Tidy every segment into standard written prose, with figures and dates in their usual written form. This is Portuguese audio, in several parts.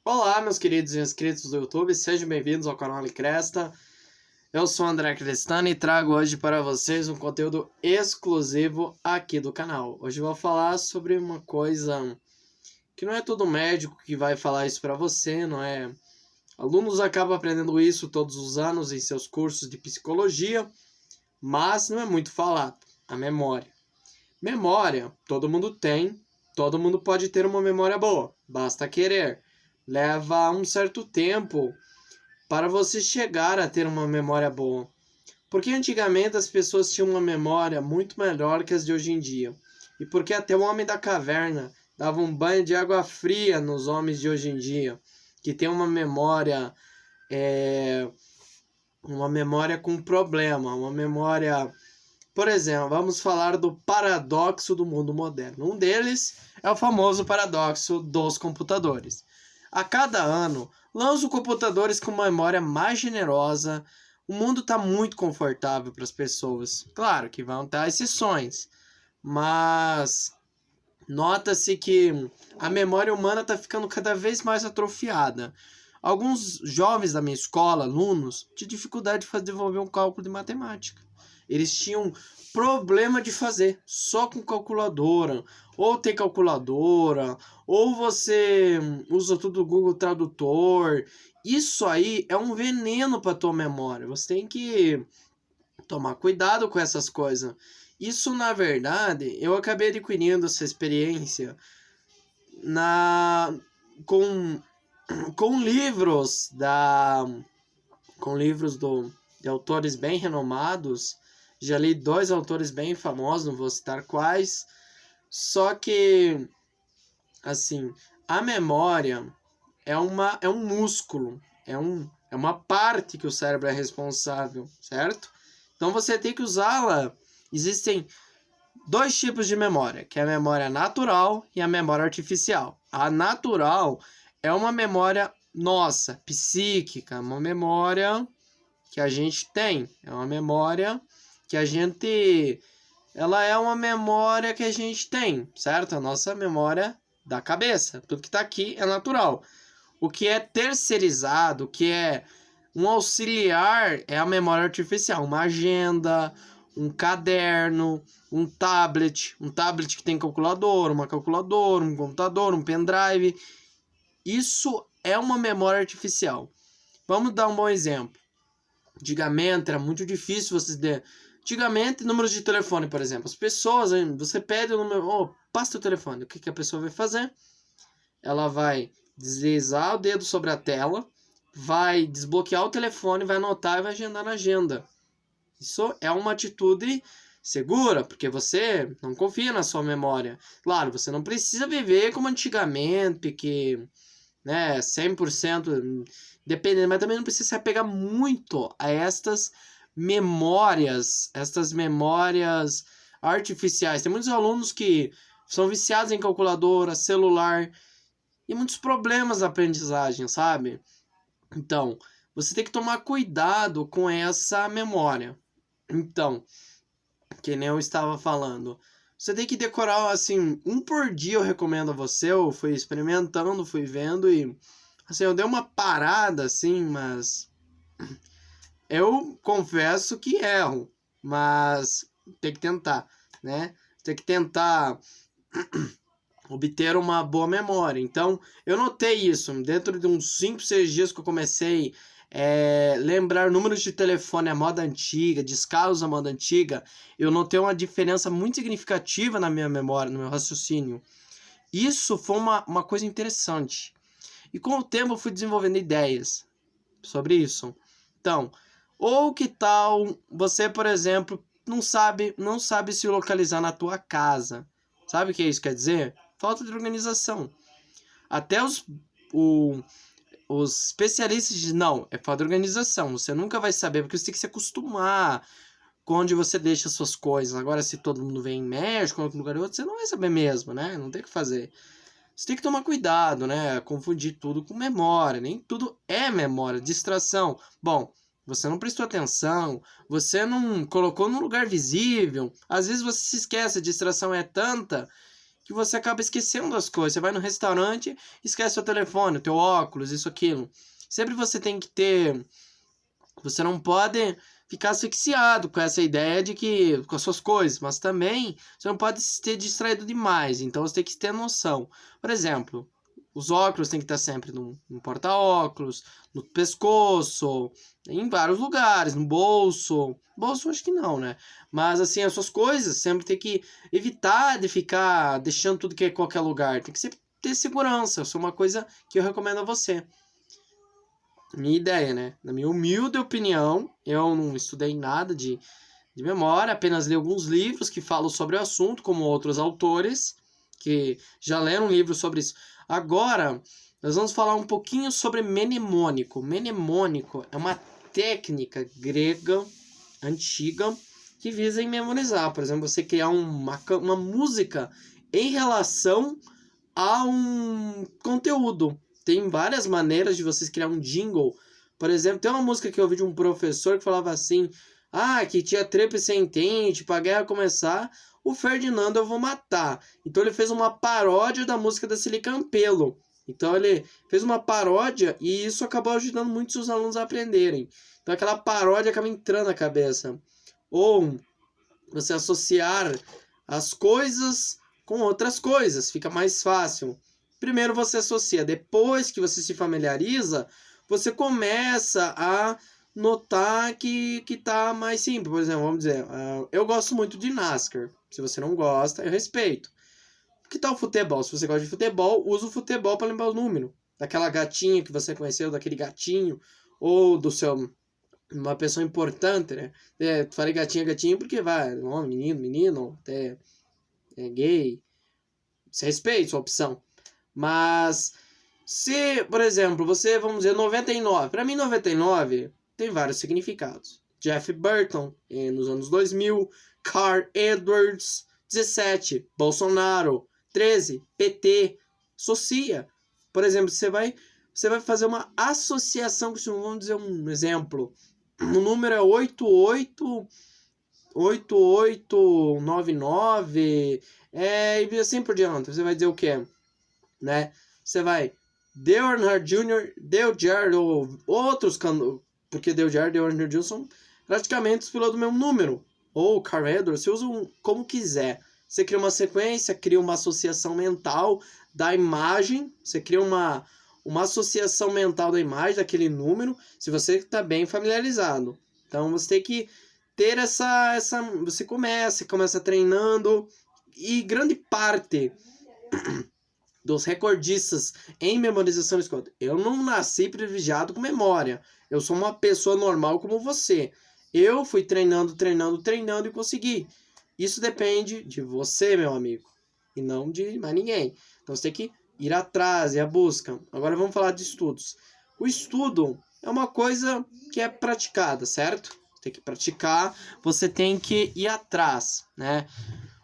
Olá, meus queridos e inscritos do YouTube, sejam bem-vindos ao canal Cresta. Eu sou o André Crestani e trago hoje para vocês um conteúdo exclusivo aqui do canal. Hoje eu vou falar sobre uma coisa que não é todo médico que vai falar isso para você, não é? Alunos acabam aprendendo isso todos os anos em seus cursos de psicologia, mas não é muito falado, a memória. Memória, todo mundo tem, todo mundo pode ter uma memória boa, basta querer. Leva um certo tempo para você chegar a ter uma memória boa. Porque antigamente as pessoas tinham uma memória muito melhor que as de hoje em dia. E porque até o homem da caverna dava um banho de água fria nos homens de hoje em dia, que tem uma memória com problema, uma memória. Por exemplo, vamos falar do paradoxo do mundo moderno. Um deles é o famoso paradoxo dos computadores. A cada ano, lançam computadores com uma memória mais generosa. O mundo está muito confortável para as pessoas. Claro que vão ter exceções, mas nota-se que a memória humana está ficando cada vez mais atrofiada. Alguns jovens da minha escola, alunos, tinham dificuldade de desenvolver um cálculo de matemática. Eles tinham problema de fazer só com calculadora, ou tem calculadora, ou você usa tudo o Google Tradutor. Isso aí é um veneno para tua memória. Você tem que tomar cuidado com essas coisas. Isso, na verdade, eu acabei adquirindo essa experiência na com com livros de autores bem renomados. Já li dois autores bem famosos, não vou citar quais. Só que, assim, a memória é um músculo, é uma parte que o cérebro é responsável, certo? Então você tem que usá-la. Existem dois tipos de memória, que é a memória natural e a memória artificial. A natural é uma memória nossa, psíquica, uma memória que a gente tem, é uma memória que a gente, ela é uma memória que a gente tem, certo? A nossa memória da cabeça, tudo que está aqui é natural. O que é terceirizado, o que é um auxiliar é a memória artificial, uma agenda, um caderno, um tablet que tem calculadora, uma calculadora, um computador, um pendrive. Isso é uma memória artificial. Vamos dar um bom exemplo. Antigamente era muito difícil você ter. Antigamente, números de telefone, por exemplo. As pessoas, você pede o número, passa o telefone. O que a pessoa vai fazer? Ela vai deslizar o dedo sobre a tela, vai desbloquear o telefone, vai anotar e vai agendar na agenda. Isso é uma atitude segura, porque você não confia na sua memória. Claro, você não precisa viver como antigamente, porque, né, 100% dependendo, mas também não precisa se apegar muito a estas memórias artificiais. Tem muitos alunos que são viciados em calculadora, celular, e muitos problemas na aprendizagem, sabe? Então, você tem que tomar cuidado com essa memória. Então, que nem eu estava falando, você tem que decorar, assim, um por dia eu recomendo a você. Eu fui experimentando, fui vendo e, assim, eu dei uma parada, assim, mas eu confesso que erro, mas tem que tentar, né? Tem que tentar obter uma boa memória. Então, eu notei isso. Dentro de uns 5, 6 dias que eu comecei lembrar números de telefone à moda antiga, de escalas à moda antiga, eu notei uma diferença muito significativa na minha memória, no meu raciocínio. Isso foi uma coisa interessante. E com o tempo eu fui desenvolvendo ideias sobre isso. Então, ou que tal você, por exemplo, não sabe se localizar na tua casa. Sabe o que isso quer dizer? Falta de organização. Até os especialistas dizem, não, é falta de organização. Você nunca vai saber, porque você tem que se acostumar com onde você deixa as suas coisas. Agora, se todo mundo vem em México, em outro lugar outro, você não vai saber mesmo, né? Não tem o que fazer. Você tem que tomar cuidado, né? Confundir tudo com memória. Nem tudo é memória, distração. Bom, você não prestou atenção, você não colocou num lugar visível. Às vezes você se esquece, a distração é tanta que você acaba esquecendo as coisas. Você vai no restaurante, esquece o telefone, o teu óculos, isso, aquilo. Sempre você tem que ter... Você não pode ficar asfixiado com essa ideia de que... com as suas coisas, mas também você não pode se ter distraído demais. Então você tem que ter noção. Por exemplo, os óculos tem que estar sempre no porta-óculos, no pescoço, em vários lugares, no bolso. Bolso acho que não, né? Mas assim, as suas coisas sempre tem que evitar de ficar deixando tudo que é em qualquer lugar. Tem que sempre ter segurança. Isso é uma coisa que eu recomendo a você. Minha ideia, né? Na minha humilde opinião, eu não estudei nada de memória, apenas li alguns livros que falam sobre o assunto, como outros autores que já leram livros sobre isso. Agora, nós vamos falar um pouquinho sobre mnemônico. Mnemônico é uma técnica grega antiga que visa em memorizar. Por exemplo, você criar uma música em relação a um conteúdo. Tem várias maneiras de vocês criar um jingle. Por exemplo, tem uma música que eu ouvi de um professor que falava assim: que tinha trepa sem tente, pra guerra começar, o Ferdinando eu vou matar. Então ele fez uma paródia da música da Celi Campelo. Então ele fez uma paródia e isso acabou ajudando muitos os alunos a aprenderem. Então aquela paródia acaba entrando na cabeça. Ou você associar as coisas com outras coisas, fica mais fácil. Primeiro você associa, depois que você se familiariza, você começa a notar que tá mais simples. Por exemplo, vamos dizer, eu gosto muito de NASCAR. Se você não gosta, eu respeito. Que tal futebol? Se você gosta de futebol, usa o futebol para lembrar o número. Daquela gatinha que você conheceu, daquele gatinho, ou do seu... uma pessoa importante, né? Falei gatinha, gatinho, porque vai, homem, menino, até gay. Você respeita sua opção. Mas, se, por exemplo, você, vamos dizer, 99. Para mim, 99 tem vários significados. Jeff Burton, nos anos 2000. Carl Edwards. 17, Bolsonaro. 13, PT. Associa. Por exemplo, você vai fazer uma associação, vamos dizer um exemplo. O número é 8899. E assim por diante. Você vai dizer o quê? Né? Você vai Dale Earnhardt Jr., Dale Jarrett ou outros, porque Dale Jarrett e Dale Earnhardt Jr. são praticamente os pilotos do mesmo número, ou Carl Edwards, você usa como quiser. Você cria uma sequência, cria uma associação mental da imagem, você cria uma associação mental da imagem daquele número, se você está bem familiarizado. Então você tem que ter você começa treinando, e grande parte dos recordistas em memorização de escola. Eu não nasci privilegiado com memória. Eu sou uma pessoa normal como você. Eu fui treinando e consegui. Isso depende de você, meu amigo, e não de mais ninguém. Então você tem que ir atrás, ir à busca. Agora vamos falar de estudos. O estudo é uma coisa que é praticada, certo? Você tem que praticar, você tem que ir atrás, né?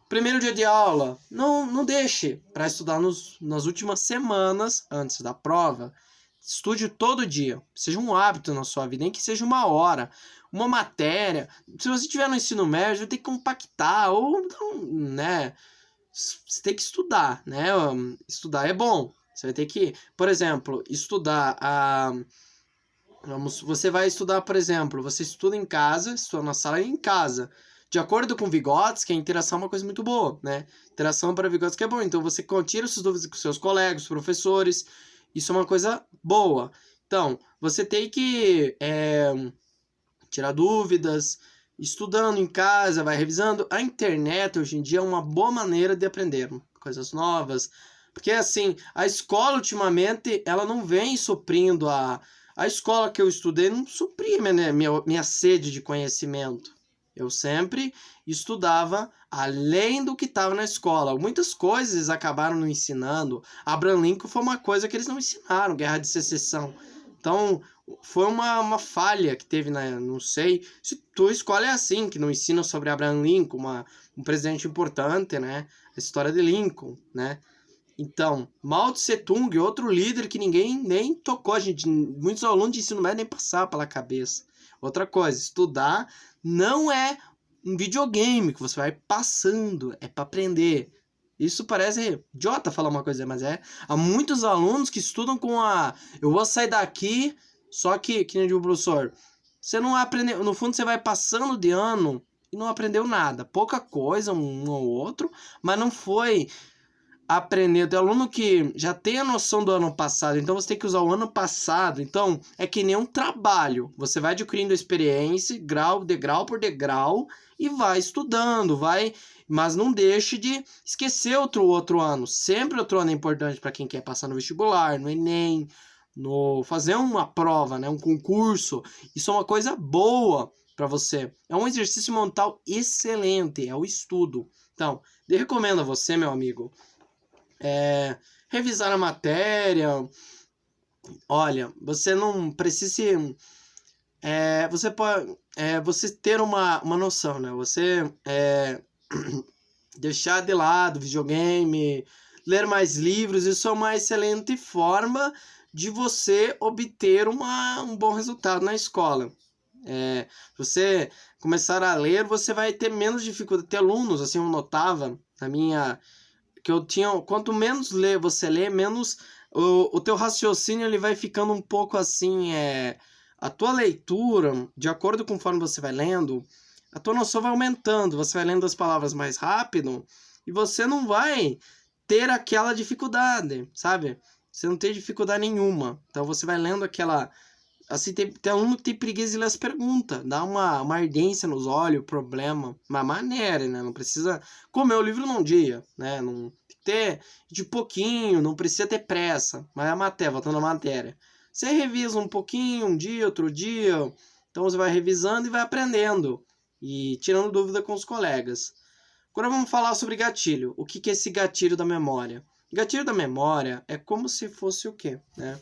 Primeiro dia de aula, não deixe para estudar nas últimas semanas antes da prova. Estude todo dia, seja um hábito na sua vida, nem que seja 1 hora, uma matéria. Se você estiver no ensino médio, vai ter que compactar, ou né? Você tem que estudar, né? Estudar é bom. Você vai ter que, por exemplo, estudar você vai estudar, por exemplo, você estuda em casa, estuda na sala e em casa. De acordo com Vygotsky, a interação é uma coisa muito boa, né? Interação para Vygotsky é bom. Então, você tira suas dúvidas com seus colegas, professores. Isso é uma coisa boa. Então, você tem que tirar dúvidas, estudando em casa, vai revisando. A internet, hoje em dia, é uma boa maneira de aprender coisas novas. Porque, assim, a escola, ultimamente, ela não vem suprindo a escola que eu estudei, não supria minha sede de conhecimento. Eu sempre estudava além do que estava na escola. Muitas coisas eles acabaram não ensinando. Abraham Lincoln foi uma coisa que eles não ensinaram, Guerra de Secessão. Então, foi uma falha que teve, não sei, se tua escola é assim, que não ensina sobre Abraham Lincoln, um presidente importante, né? A história de Lincoln, né? Então, Mao Tse Tung, outro líder que ninguém nem tocou, muitos alunos de ensino médio nem passaram pela cabeça. Outra coisa, estudar não é um videogame que você vai passando, é para aprender. Isso parece idiota falar uma coisa, mas há muitos alunos que estudam com eu vou sair daqui, só que nem diz o professor, você não aprendeu, no fundo você vai passando de ano e não aprendeu nada, pouca coisa, um ou outro, mas não foi aprender. Tem aluno que já tem a noção do ano passado, então você tem que usar o ano passado. Então, é que nem um trabalho. Você vai adquirindo experiência, degrau por degrau, e vai estudando, mas não deixe de esquecer outro ano. Sempre outro ano é importante para quem quer passar no vestibular, no Enem, fazer uma prova, né, um concurso. Isso é uma coisa boa para você. É um exercício mental excelente, é o estudo. Então, eu recomendo a você, meu amigo, revisar a matéria. Olha, você não precisa. Você pode. Você ter uma noção, né? Você deixar de lado videogame, ler mais livros, isso é uma excelente forma de você obter um bom resultado na escola. Você começar a ler, você vai ter menos dificuldade. Ter alunos, assim, eu notava na minha. Que eu tinha, quanto menos você lê, menos o teu raciocínio ele vai ficando um pouco assim, a tua leitura, de acordo com conforme você vai lendo, a tua noção vai aumentando, você vai lendo as palavras mais rápido e você não vai ter aquela dificuldade, sabe? Você não tem dificuldade nenhuma, então você vai lendo aquela. Assim, tem aluno que tem preguiça de ler as perguntas, dá uma ardência nos olhos, problema, uma maneira, né? Não precisa comer o livro num dia, né? Não tem que ter de pouquinho, não precisa ter pressa. Mas a matéria, voltando à matéria. Você revisa um pouquinho, um dia, outro dia, então você vai revisando e vai aprendendo e tirando dúvida com os colegas. Agora vamos falar sobre gatilho. O que é esse gatilho da memória? Gatilho da memória é como se fosse o quê, né?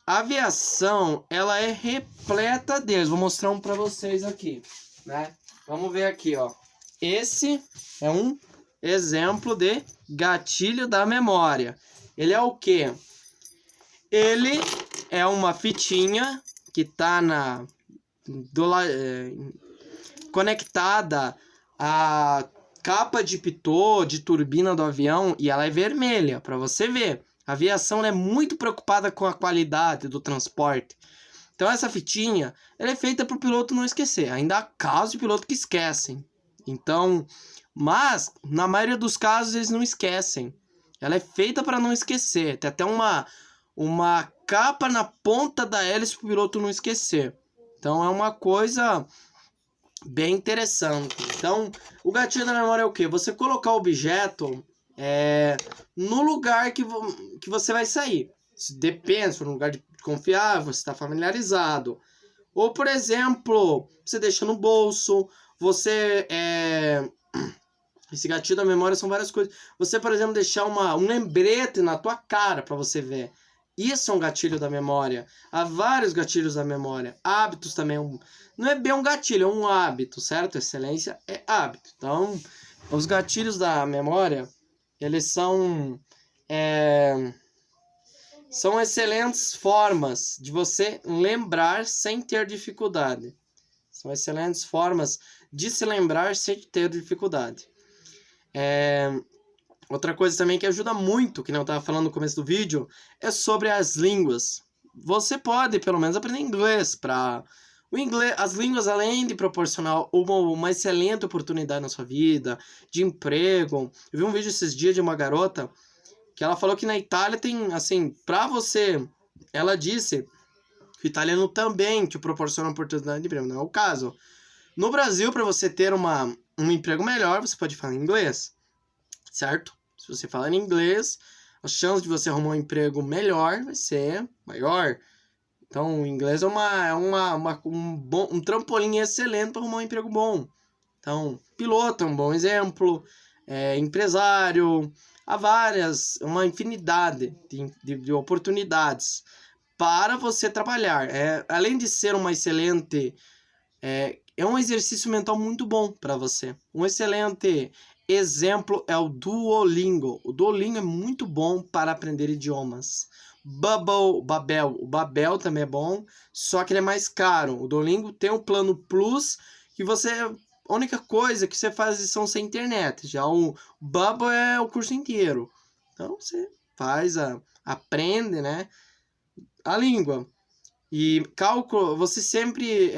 A aviação, ela é repleta deles. Vou mostrar um para vocês aqui, né? Vamos ver aqui, ó. Esse é um exemplo de gatilho da memória. Ele é o quê? Ele é uma fitinha que tá conectada à capa de pitot, de turbina do avião, e ela é vermelha, para você ver. A aviação é muito preocupada com a qualidade do transporte. Então essa fitinha ela é feita para o piloto não esquecer. Ainda há casos de piloto que esquecem. Então, mas na maioria dos casos eles não esquecem. Ela é feita para não esquecer. Tem até uma capa na ponta da hélice para o piloto não esquecer. Então é uma coisa bem interessante. Então o gatilho da memória é o quê? Você colocar o objeto no lugar que você vai sair. Depende, se for um lugar confiável, você está familiarizado. Ou, por exemplo, você deixa no bolso, esse gatilho da memória são várias coisas. Você, por exemplo, deixar um lembrete na tua cara para você ver. Isso é um gatilho da memória. Há vários gatilhos da memória. Hábitos também. Não é bem um gatilho, é um hábito, certo? Excelência é hábito. Então, os gatilhos da memória, eles são excelentes formas de você lembrar sem ter dificuldade. São excelentes formas de se lembrar sem ter dificuldade. Outra coisa também que ajuda muito, que não estava falando no começo do vídeo, é sobre as línguas. Você pode, pelo menos, aprender inglês. As línguas, além de proporcionar uma excelente oportunidade na sua vida, de emprego. Eu vi um vídeo esses dias de uma garota que ela falou que na Itália tem, assim, para você... Ela disse que o italiano também te proporciona oportunidade de emprego. Não é o caso. No Brasil, para você ter um emprego melhor, você pode falar inglês, certo? Se você falar em inglês, a chance de você arrumar um emprego melhor vai ser maior. Então, o inglês é um trampolim excelente para arrumar um emprego bom. Então, piloto é um bom exemplo, empresário, há uma infinidade de oportunidades para você trabalhar. Além de ser uma excelente... É um exercício mental muito bom para você. Um excelente exemplo é o Duolingo. O Duolingo é muito bom para aprender idiomas. O Babel também é bom, só que ele é mais caro. O Duolingo tem um plano Plus que você A única coisa que você faz lição sem internet. Já o Bubble é o curso inteiro. Então você aprende, né, a língua. E cálculo, você sempre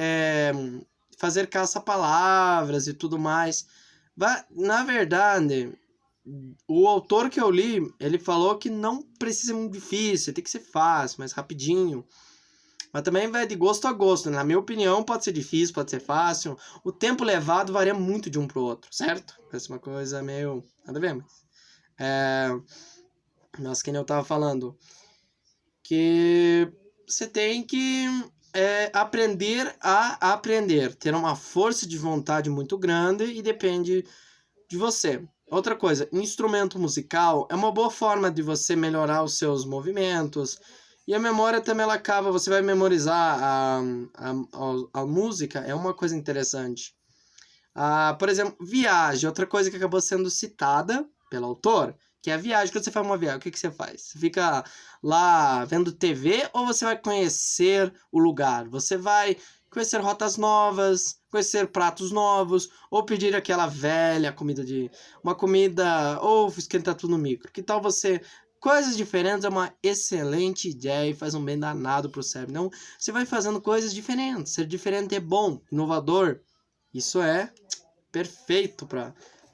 fazer caça-palavras e tudo mais. Na verdade, o autor que eu li, ele falou que não precisa ser muito difícil, tem que ser fácil, mas rapidinho. Mas também vai de gosto a gosto. Na minha opinião, pode ser difícil, pode ser fácil. O tempo levado varia muito de um pro outro, certo? Parece uma coisa meio... nada a ver, mas que nem eu tava falando. Que você tem que aprender a aprender. Ter uma força de vontade muito grande e depende de você. Outra coisa, instrumento musical é uma boa forma de você melhorar os seus movimentos. E a memória também ela acaba, você vai memorizar a música, é uma coisa interessante. Por exemplo, viagem, outra coisa que acabou sendo citada pelo autor, que é a viagem. Quando você faz uma viagem, o que você faz? Você fica lá vendo TV ou você vai conhecer o lugar? Você vai conhecer rotas novas, conhecer pratos novos, ou pedir aquela velha comida ou esquentar tudo no micro. Que tal você... Coisas diferentes é uma excelente ideia e faz um bem danado pro cérebro. Então, você vai fazendo coisas diferentes. Ser diferente é bom, inovador. Isso é perfeito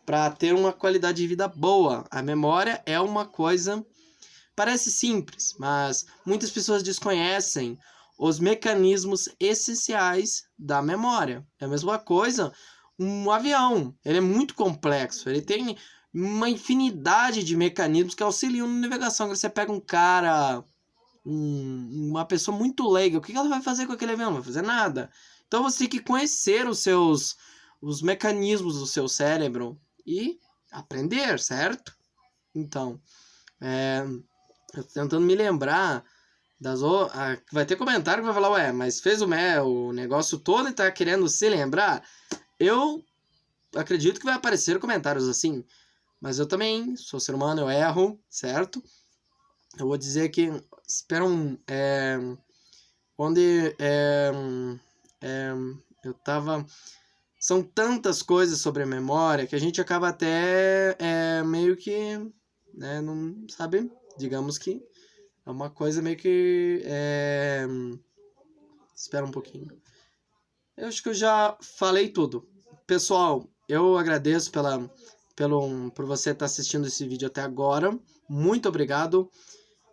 para ter uma qualidade de vida boa. A memória é uma coisa... Parece simples, mas muitas pessoas desconhecem os mecanismos essenciais da memória. É a mesma coisa um avião. Ele é muito complexo. Ele tem uma infinidade de mecanismos que auxiliam na navegação. Quando você pega um cara, uma pessoa muito leiga, o que ela vai fazer com aquele avião? Não vai fazer nada. Então você tem que conhecer os mecanismos do seu cérebro e aprender, certo? Então, eu tô tentando me lembrar vai ter comentário que vai falar, ué, mas fez o negócio todo e tá querendo se lembrar? Eu acredito que vai aparecer comentários assim, mas eu também sou ser humano, eu erro, certo? Eu vou dizer que eu tava... São tantas coisas sobre a memória que a gente acaba até meio que, né, não sabe, digamos que é uma coisa meio que... Espera um pouquinho. Eu acho que eu já falei tudo. Pessoal, eu agradeço por você estar assistindo esse vídeo até agora. Muito obrigado.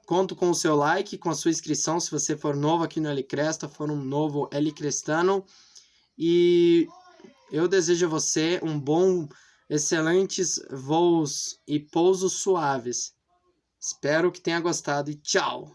Conto com o seu like, com a sua inscrição, se você for novo aqui no L-Cresta, for um novo L-Crestano. E eu desejo a você excelentes voos e pousos suaves. Espero que tenha gostado e tchau!